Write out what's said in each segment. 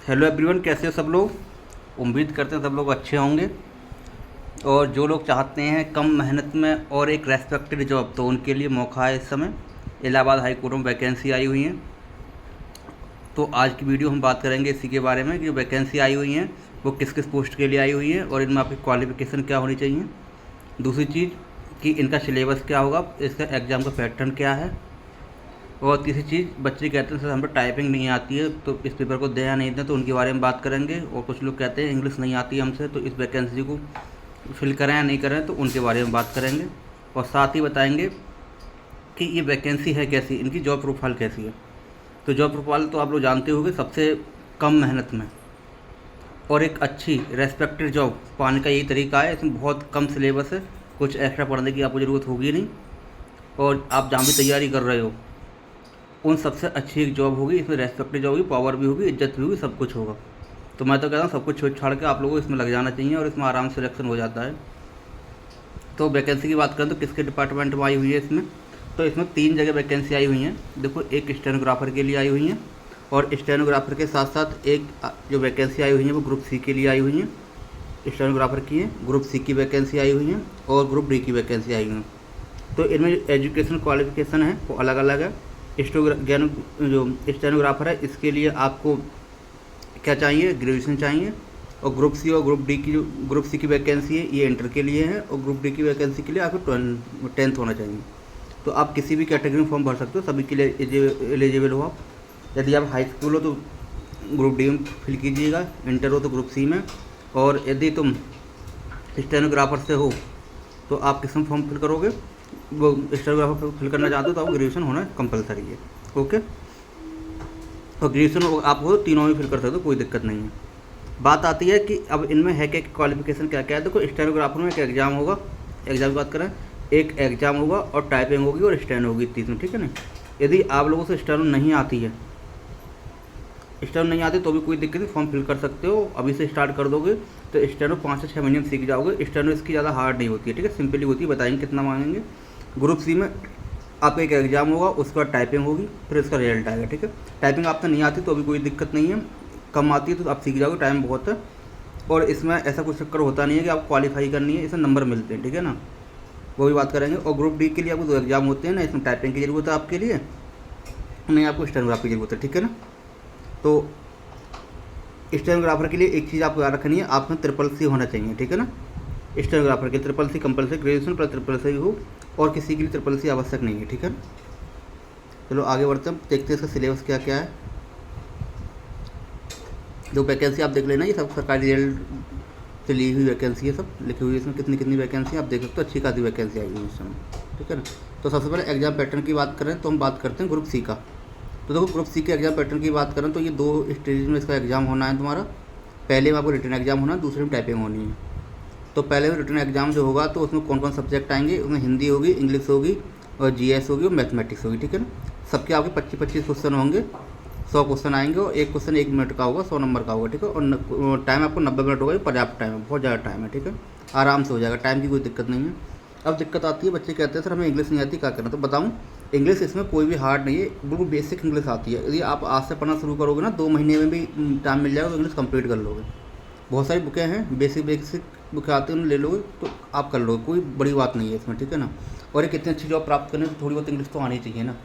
Hello everyone, कैसे हो सब लोग। उम्मीद करते हैं सब लोग अच्छे होंगे। और जो लोग चाहते हैं कम मेहनत में और एक रेस्पेक्टेड जॉब, तो उनके लिए मौका है इस समय। इलाहाबाद हाई कोर्ट में वैकेंसी आई हुई हैं। तो आज की वीडियो हम बात करेंगे इसी के बारे में कि वैकेंसी आई हुई हैं वो किस किस पोस्ट के लिए आई हुई है और इनमें आपकी क्वालिफ़िकेशन क्या होनी चाहिए। दूसरी चीज़ कि इनका सिलेबस क्या होगा, इसका एग्ज़ाम का पैटर्न क्या है। और तीसरी चीज़, बच्चे कहते हैं सर हमें टाइपिंग नहीं आती है, तो इस पेपर को दें या नहीं दें, तो उनके बारे में बात करेंगे। और कुछ लोग कहते हैं इंग्लिश नहीं आती है हमसे, तो इस वैकेंसी को फिल करें या नहीं करें, तो उनके बारे में बात करेंगे। और साथ ही बताएंगे कि ये वैकेंसी है कैसी, इनकी जॉब प्रोफाइल कैसी है। तो जॉब प्रोफाइल तो आप लोग जानते होंगे, सबसे कम मेहनत में और एक अच्छी रेस्पेक्टेड जॉब पाने का यही तरीका है। इसमें बहुत कम सिलेबस है, कुछ एक्स्ट्रा पढ़ने की आपको ज़रूरत होगी नहीं। और आप जहाँ भी तैयारी कर रहे हो उन सबसे अच्छी एक जॉब होगी। इसमें रेस्पेक्टेड जॉब होगी, पावर भी होगी, इज्जत भी होगी, सब कुछ होगा। तो मैं तो कहता हूँ सब कुछ छोड़ छाड़ के आप लोगों को इसमें लग जाना चाहिए और इसमें आराम से सिलेक्शन हो जाता है। तो वैकेंसी की बात करें तो किसके डिपार्टमेंट में आई हुई है इसमें, तो इसमें 3 जगह वैकेंसी आई हुई हैं। देखो, एक स्टेनोग्राफर के लिए आई हुई हैं और स्टेनोग्राफर के साथ साथ एक जो वैकेंसी आई हुई है वो ग्रुप सी के लिए आई हुई हैं। स्टेनोग्राफर की है, ग्रुप सी की वैकेंसी आई हुई हैं और ग्रुप डी की वैकेंसी आई हुई हैं। तो इनमें एजुकेशन क्वालिफिकेशन है वो अलग अलग है। जो स्टेनोग्राफर है इसके लिए आपको क्या चाहिए, ग्रेजुएशन चाहिए। और ग्रुप सी और ग्रुप डी की, जो ग्रुप सी की वैकेंसी है ये इंटर के लिए है और ग्रुप डी की वैकेंसी के लिए आपको 10th होना चाहिए। तो आप किसी भी कैटेगरी में फॉर्म भर सकते हो, सभी के लिए एलिजिबल हो आप। यदि आप हाई स्कूल हो तो ग्रुप डी में फिल कीजिएगा, इंटर हो तो ग्रुप सी में। और यदि तुम स्टेनोग्राफर से हो तो आप किस में फॉर्म फिल करोगे, वो स्टेनोग्राफर फिल करना चाहते हो तो आपको ग्रेजुएशन होना कंपलसरी है। ओके, और ग्रेजुएशन आप हो तीनों में फिल कर सकते हो, कोई दिक्कत नहीं है। बात आती है कि अब इनमें है क्या, क्वालिफिकेशन क्या क्या है। देखो, स्टेनोग्राफर में एक एग्ज़ाम होगा, एग्ज़ाम की बात करें, एक एग्ज़ाम होगा और टाइपिंग होगी और स्टेनो होगी, 3 में, ठीक है ना। यदि आप लोगों से स्टेनो नहीं आती है, स्टेनो नहीं आती तो भी कोई दिक्कत नहीं, फॉर्म फिल कर सकते हो। अभी से स्टार्ट कर दोगे तो स्टेनो 5 से 6 महीने में सीख जाओगे। स्टेनो इसकी ज़्यादा हार्ड नहीं होती है, ठीक है, सिंपली होती है। बताएंगे कितना मांगेंगे। ग्रुप सी में आपका एक एग्ज़ाम होगा, उसके बाद टाइपिंग होगी, फिर उसका रिजल्ट आएगा, ठीक है। टाइपिंग आपको नहीं आती तो अभी कोई दिक्कत नहीं है, कम आती है तो आप सीख जाओगे, टाइम बहुत है। और इसमें ऐसा कुछ चक्कर होता नहीं है कि आप क्वालिफाई करनी है, इसमें नंबर मिलते हैं, ठीक है ना, वो भी बात करेंगे। और ग्रुप डी के लिए आपको 2 एग्ज़ाम होते हैं ना, इसमें टाइपिंग की ज़रूरत है आपके लिए, नहीं आपको स्टेनोग्राफर की ज़रूरत है, ठीक है ना। तो स्टेनोग्राफर के लिए एक चीज़ आपको याद रखनी है, आप में SSC होना चाहिए, ठीक है ना। स्टेनोग्राफर के SSC compulsory, graduation plus SSC हो, और किसी के लिए SSC आवश्यक नहीं है, ठीक है। चलो आगे बढ़ते हैं, देखते हैं इसका सिलेबस क्या क्या है। जो वैकेंसी आप देख लेना, ये सब सरकारी रिजल्ट से ली हुई वैकेंसी है, सब लिखी हुई है इसमें कितनी कितनी वैकेंसी आप देख सकते हो। अच्छी खासी वैकेंसी आई हुई है इस समय, ठीक है ना। तो सबसे पहले एग्जाम पैटर्न की बात करें तो हम बात करते हैं ग्रुप सी का। तो देखो, ग्रुप सी के एग्जाम पैटर्न की बात करें तो ये 2 स्टेज में इसका एग्ज़ाम होना है तुम्हारा। पहले में आपको रिटन एग्जाम होना है, दूसरे में टाइपिंग होनी है। तो पहले में रिटन एग्जाम जो होगा तो उसमें कौन कौन सब्जेक्ट आएंगे, उसमें हिंदी होगी, इंग्लिश होगी और GS होगी और मैथमेटिक्स होगी, ठीक है ना। सबके आपके 25-25 क्वेश्चन होंगे, 100 क्वेश्चन आएंगे और एक क्वेश्चन 1 मिनट का होगा, 100 नंबर का होगा, ठीक है। और टाइम आपको 90 मिनट होगा, ये पर्याप्त टाइम है, बहुत ज़्यादा टाइम है, ठीक है, आराम से हो जाएगा, टाइम की कोई दिक्कत नहीं है। अब दिक्कत आती है, बच्चे कहते हैं सर हमें इंग्लिश नहीं आती, क्या करना। तो बताऊँ, इंग्लिश इसमें कोई भी हार्ड नहीं है, बिल्कुल बेसिक इंग्लिश आती है। यदि आप आज से पढ़ना शुरू करोगे ना, 2 महीने में भी टाइम मिल जाएगा तो इंग्लिश कंप्लीट कर लोगे। बहुत सारी बुकें हैं, बेसिक बुकें आती हैं, उन्हें ले लोगे तो आप कर लोगे, कोई बड़ी बात नहीं है इसमें, ठीक है ना। और एक इतनी अच्छी जॉब प्राप्त करने तो थोड़ी बहुत इंग्लिश तो आनी चाहिए ना।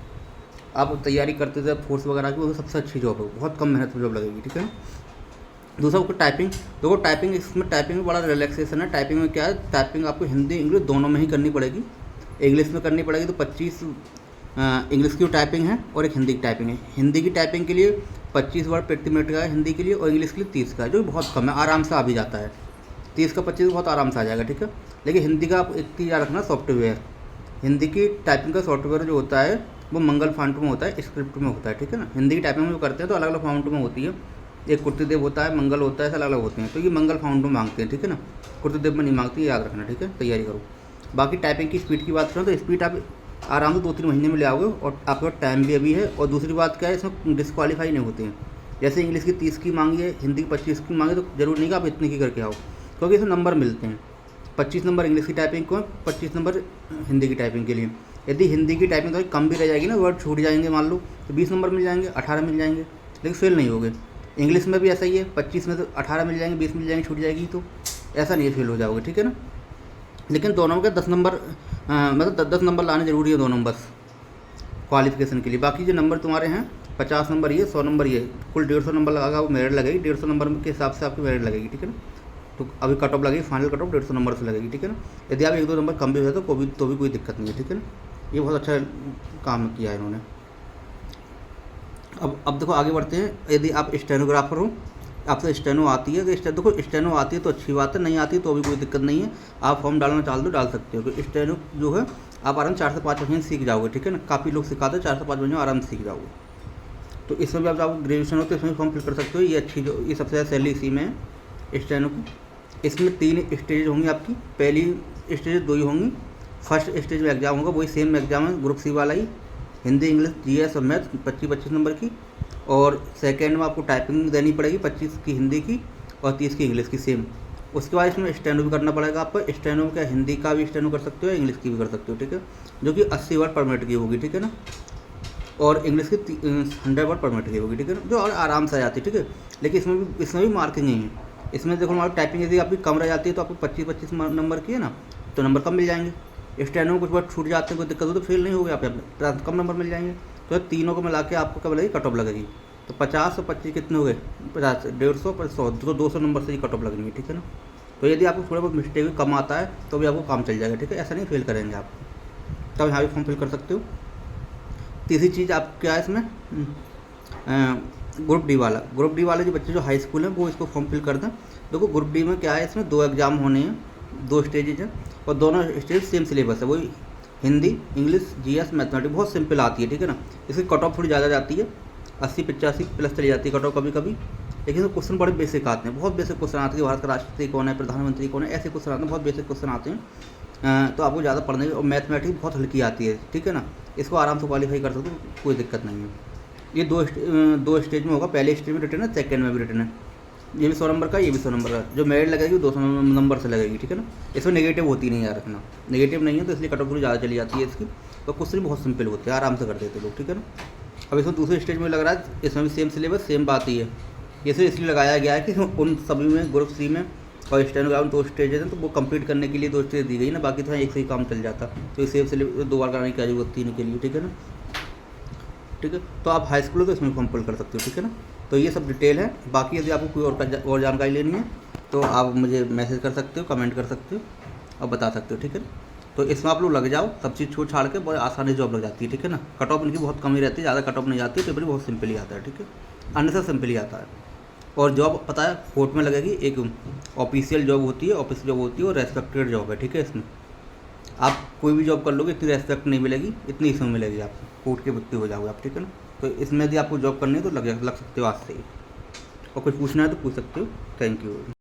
आप तैयारी करते थे फोर्स वगैरह की, वो सबसे अच्छी जॉब है, बहुत कम मेहनत में जॉब लगेगी, ठीक है। दूसरा आपको टाइपिंग, देखो टाइपिंग, इसमें टाइपिंग में बड़ा रिलैक्सेशन है। टाइपिंग में क्या है, टाइपिंग आपको हिंदी इंग्लिश दोनों में ही करनी पड़ेगी। इंग्लिश में करनी पड़ेगी तो 25 इंग्लिश की टाइपिंग है और एक हिंदी की टाइपिंग है। हिंदी की टाइपिंग के लिए 25 वर्ड प्रति मिनट का है हिंदी के लिए, और इंग्लिश के लिए 30 का है, जो बहुत कम है, आराम से आ भी जाता है। 30 का 25 बहुत आराम से आ जाएगा, ठीक है। लेकिन हिंदी का आप एक चीज़ याद रखना, सॉफ्टवेयर, हिंदी की टाइपिंग का सॉफ्टवेयर जो होता है वो मंगल फॉन्ट में होता है, स्क्रिप्ट में होता है, ठीक है ना। हिंदी की टाइपिंग में जो करते हैं तो अलग अलग फॉन्ट में होती है, एक कुर्तिदेव होता है, मंगल होता है, ऐसे अलग अलग होते हैं। तो ये मंगल फॉन्ट में मांगते हैं, ठीक है ना, कुर्तिदेव में नहीं मांगती, याद रखना, ठीक है, तैयारी करो। बाकी टाइपिंग की स्पीड की बात करें तो स्पीड आप आराम से 2-3 महीने में ले आओगे और आपके पास टाइम भी अभी है। और दूसरी बात क्या है, इसमें डिस्क्वालीफाई नहीं होते हैं। जैसे इंग्लिश की 30 की मांगी है, हिंदी की 25 की मांगी, तो जरूरी नहीं कि आप इतनी की करके आओ, क्योंकि इसमें नंबर मिलते हैं। 25 नंबर इंग्लिश की टाइपिंग को, 25 नंबर हिंदी की टाइपिंग के लिए। यदि हिंदी की टाइपिंग थोड़ी कम भी रह जाएगी ना, वर्ड छूट जाएंगे मान लो, तो 20 नंबर मिल जाएंगे, 18 मिल जाएंगे, लेकिन फेल नहीं होगे। इंग्लिश में भी ऐसा ही है, 25 में तो 18 मिल जाएंगे, 20 मिल जाएंगे, छूट जाएगी, तो ऐसा नहीं है फेल हो जाओगे, ठीक है ना। लेकिन दोनों के 10 नंबर मतलब 10 नंबर लाने ज़रूरी है दोनों बस क्वालिफिकेशन के लिए। बाकी जो नंबर तुम्हारे हैं 50 नंबर ये, 100 नंबर ये, कुल 150 नंबर लगा वो मेरिट लगेगी, 150 नंबर के हिसाब से आपकी मेरिट लगेगी, ठीक है ना। तो अभी कट ऑफ लगेगी, फाइनल कट ऑफ 150 नंबर से लगेगी, ठीक है ना। यदि आप 1-2 नंबर कम भी हो जाए तो भी कोई दिक्कत नहीं है, ठीक है ना। ये बहुत अच्छा काम किया है इन्होंने। अब देखो आगे बढ़ते हैं। यदि आप स्टेनोग्राफर हो, आपसे स्टेनो आती है तो देखो स्टेनो आती है तो अच्छी बात है, नहीं आती तो भी कोई दिक्कत नहीं है, आप फॉर्म डालना चाह दो डाल सकते हो। तो स्टेनो जो है आप आराम 4 से 5 महीने सीख जाओगे, ठीक है ना। काफ़ी लोग सिखाते हैं 4 से 5 महीने आराम से सीख जाओगे। तो इसमें भी आप ग्रेजुएशन हो तो इसमें फॉर्म फिल कर सकते हो। ये अच्छी जो ये सबसे ज़्यादा सैलरी इसी में है स्टेनो की। इसमें 3 स्टेज होंगी आपकी। पहली स्टेज 2 ही होंगी। फर्स्ट स्टेज में एग्ज़ाम होगा, वही सेम एग्ज़ाम है ग्रुप सी वाला ही, हिंदी इंग्लिश जीएस और मैथ 25-25 नंबर की। और सेकेंड में आपको टाइपिंग देनी पड़ेगी 25 की हिंदी की और 30 की इंग्लिश की सेम। उसके बाद इसमें स्टेनो भी करना पड़ेगा आपको। स्टेनो का हिंदी का भी स्टेनो कर सकते हो, इंग्लिश की भी कर सकते हो, ठीक है, जो कि 80 वर्ड पर मिनट की होगी, ठीक है ना। और इंग्लिश की 100 वर्ड पर मिनट की होगी, ठीक है ना, जो और आराम से आ जाती है, ठीक है। लेकिन इसमें भी मार्किंग ही है। इसमें देखो हमारी टाइपिंग यदि आपकी कम रह जाती है तो आपको 25-25 नंबर की है ना, तो नंबर कम मिल जाएंगे। स्टेनो में कुछ बार छूट जाते हैं, कोई दिक्कत हो तो फेल नहीं होगे आप, कम नंबर मिल जाएंगे। तो तीनों को मिला के आपको क्या मिलेगी, कट ऑफ लगेगी। तो 50 और 25 कितने हो गए, 50, 150 पर 100, तो 200 नंबर से ही कट ऑफ लगनी है, ठीक है ना। तो यदि आपको थोड़ा बहुत मिस्टेक भी कम आता है तो भी आपको काम चल जाएगा, ठीक है, ऐसा नहीं फेल करेंगे आप। तब यहाँ भी फॉर्म फिल कर सकते हो। तीसरी चीज़ आप क्या है इसमें, ग्रुप डी वाले जो बच्चे जो हाई स्कूल हैं वो इसको फॉर्म फिल कर दें। देखो ग्रुप डी में क्या है, इसमें 2 एग्ज़ाम होने हैं, 2 स्टेजेज हैं और दोनों स्टेज सेम सिलेबस है, वही हिंदी इंग्लिश जीएस मैथमेटिक्स, बहुत सिंपल आती है, ठीक है ना। इसकी कट ऑफ थोड़ी ज़्यादा जाती है, 80-85 प्लस चली जाती है कट ऑफ कभी कभी। लेकिन क्वेश्चन बड़े बेसिक आते हैं, बहुत बेसिक क्वेश्चन आते हैं। भारत का राष्ट्रपति कौन है, प्रधानमंत्री कौन है, ऐसे क्वेश्चन आते हैं, बहुत बेसिक क्वेश्चन आते हैं। तो आपको ज़्यादा पढ़ने की, और मैथमेटिक्स बहुत हल्की आती है, ठीक है ना। इसको आराम से क्वालिफाई कर सकते हो, कोई दिक्कत नहीं है। ये 2 स्टेज में होगा, पहले स्टेज में रिटर्न है, सेकेंड में भी रिटर्न है। ये भी 100 नंबर का, ये भी 100 नंबर का। जो मेरिट लगेगी 200 नंबर से लगेगी, ठीक है ना। इसमें नेगेटिव होती नहीं यार, रखना नेगेटिव नहीं है तो इसलिए कट ऑफ थोड़ी ज़्यादा चली जाती है इसकी। तो क्वेश्चन बहुत सिंपल होते हैं, आराम से कर देते लोग, ठीक है ना। अब इसमें दूसरे स्टेज में लग रहा है, इसमें भी सेम सिलेबस सेम बात ही है। ये सिर्फ इसलिए लगाया गया है कि उन सभी में ग्रुप सी में और स्टेनोग्राम 2 स्टेज हैं तो वो कंप्लीट करने के लिए 2 स्टेज दी गई ना, बाकी तो एक से ही काम चल जाता। तो ये सेम सिलेबस 2 बार कराने की जरूरत थी इनके लिए, ठीक है ना। ठीक है, तो आप हाई स्कूल हो तो इसमें फॉर्म फिल कर सकते हो, ठीक है ना। तो ये सब डिटेल है। बाकी यदि आपको कोई और जानकारी लेनी है तो आप मुझे मैसेज कर सकते हो, कमेंट कर सकते हो और बता सकते हो, ठीक है ना। तो इसमें आप लोग लग जाओ, सब चीज़ छोड़ छाड़ के बहुत आसानी जॉब लग जाती है, ठीक है ना। कट ऑफ इनकी बहुत कम ही रहती है, ज़्यादा कट ऑफ नहीं जाती है, पेपर भी बहुत सिंपल ही आता है, ठीक है, अन्य से सिंपल ही आता है। और जॉब पता है कोर्ट में लगेगी, एक ऑफिशियल जॉब होती है, ऑफिस जॉब होती है और रेस्पेक्टेड जॉब है, ठीक है। इसमें आप कोई भी जॉब कर लोगे इतनी रेस्पेक्ट नहीं मिलेगी, इतनी इसमें मिलेगी आपको, कोर्ट के व्यक्ति हो जाओगे आप, ठीक है ना। तो इसमें यदि आपको जॉब करनी है तो लग सकते हो आज से ही। और कुछ पूछना है तो पूछ सकते हो। Thank you.